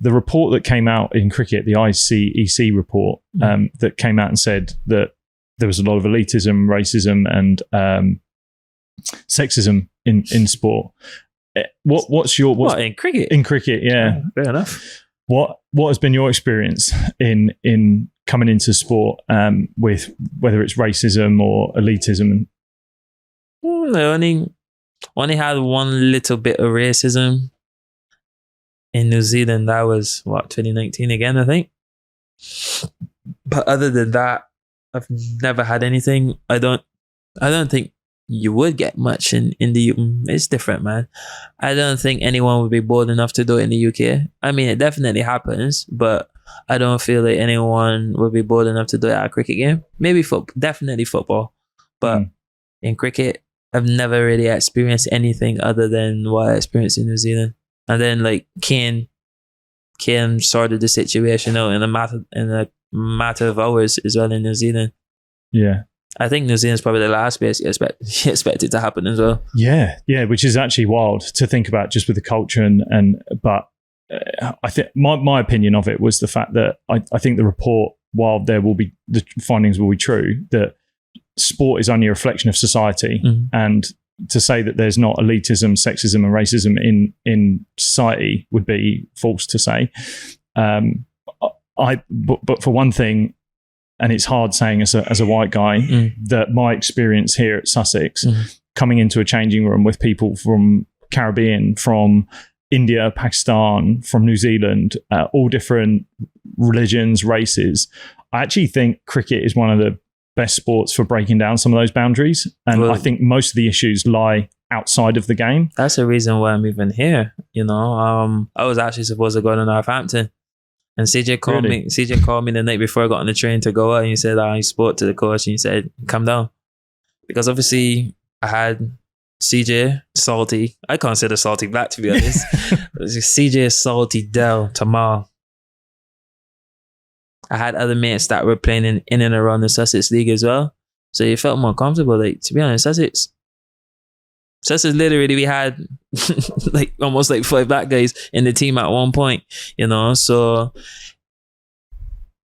the report that came out in cricket, the ICEC report, that came out and said that there was a lot of elitism, racism, and sexism in sport. What's in cricket? In cricket, yeah. Fair enough. What has been your experience in coming into sport with whether it's racism or elitism? I only had one little bit of racism in New Zealand. That was 2019 again, I think. But other than that, I've never had anything. I don't think you would get much in the it's different, man. I don't think anyone would be bold enough to do it in the UK. I mean, it definitely happens, but I don't feel like anyone would be bold enough to do it at a cricket game. Maybe definitely football, but in cricket, I've never really experienced anything other than what I experienced in New Zealand. And then like Kane sorted the situation out in a matter of hours as well in New Zealand. Yeah. I think New Zealand's probably the last place you expect it to happen as well. Yeah, which is actually wild to think about, just with the culture but I think my opinion of it was the fact that I think the report, while the findings will be true, that sport is only a reflection of society, and to say that there's not elitism, sexism, and racism in society would be false to say. But for one thing, and it's hard saying as a white guy, that my experience here at Sussex, coming into a changing room with people from Caribbean, from India, Pakistan, from New Zealand, all different religions, races, I actually think cricket is one of the best sports for breaking down some of those boundaries. And I think most of the issues lie outside of the game. That's the reason why I'm even here. I was actually supposed to go to Northampton. And CJ called me the night before I got on the train to go out, and he said, he spoke to the coach and he said, come down. Because obviously I had CJ, Salty. I consider Salty black, to be honest. CJ, Salty, Dell, Tamal. I had other mates that were playing in and around the Sussex League as well. So you felt more comfortable. Like, to be honest, Sussex literally, we had like almost like 5 black guys in the team at one point, so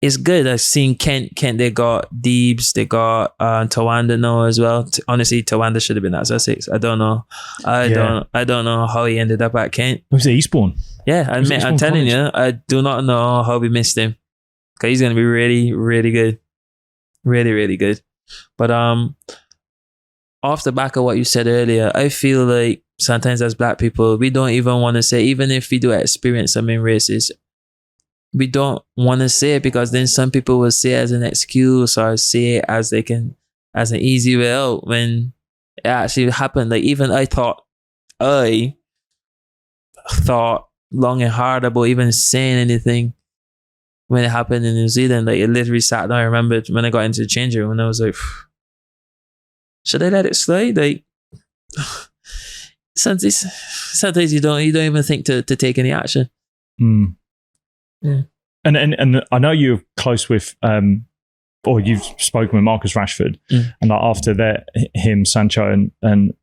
it's good. I've seen Kent, they got Deebs, they got Tawanda now as well. Honestly, Tawanda should have been at Sussex. I don't know. I don't know how he ended up at Kent. Was it Eastbourne? Yeah, I'm telling you, I do not know how we missed him, because he's going to be really, really good. Really, really good. But off the back of what you said earlier, I feel like sometimes as black people, we don't even want to say, even if we do experience something racist, we don't want to say it, because then some people will say it as an excuse or say it as an easy way out, when it actually happened. Like, even I thought long and hard about even saying anything when it happened in New Zealand. Like, it literally sat down. I remember when I got into the change room and I was like, should I let it slide? Like, sometimes you don't even think to take any action. Yeah. And I know you're close with or you've spoken with Marcus Rashford, and like after that, him, Sancho, and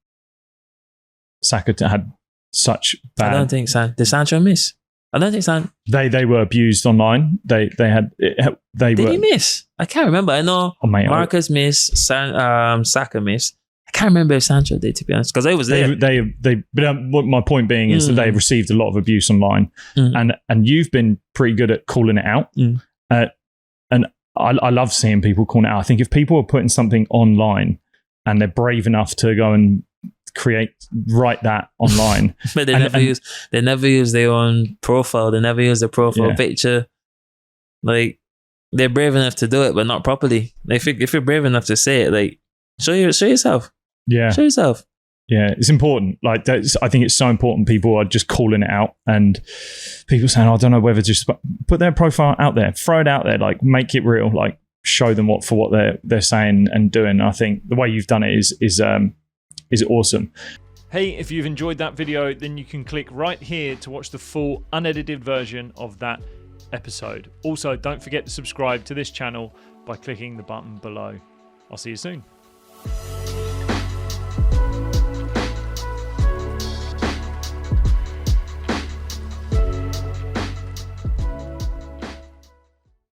Saka had such bad. I don't think did Sancho miss? I don't think they were abused online. Did he miss? I can't remember. I know Marcus missed, Saka missed. I can't remember if Sancho did, to be honest, because I was there. But what my point being is that they've received a lot of abuse online, and you've been pretty good at calling it out. And I love seeing people calling it out. I think if people are putting something online and they're brave enough to go and write that online, but they never use their own profile. They never use their profile picture. Like, they're brave enough to do it, but not properly. Like, if you're brave enough to say it, like, show yourself. Yeah, show yourself. Yeah, it's important. Like, I think it's so important. People are just calling it out, and people saying, I don't know whether just put their profile out there, throw it out there, like, make it real, like, show them what they're saying and doing. I think the way you've done it is awesome. Hey, if you've enjoyed that video, then you can click right here to watch the full unedited version of that episode. Also, don't forget to subscribe to this channel by clicking the button below. I'll see you soon.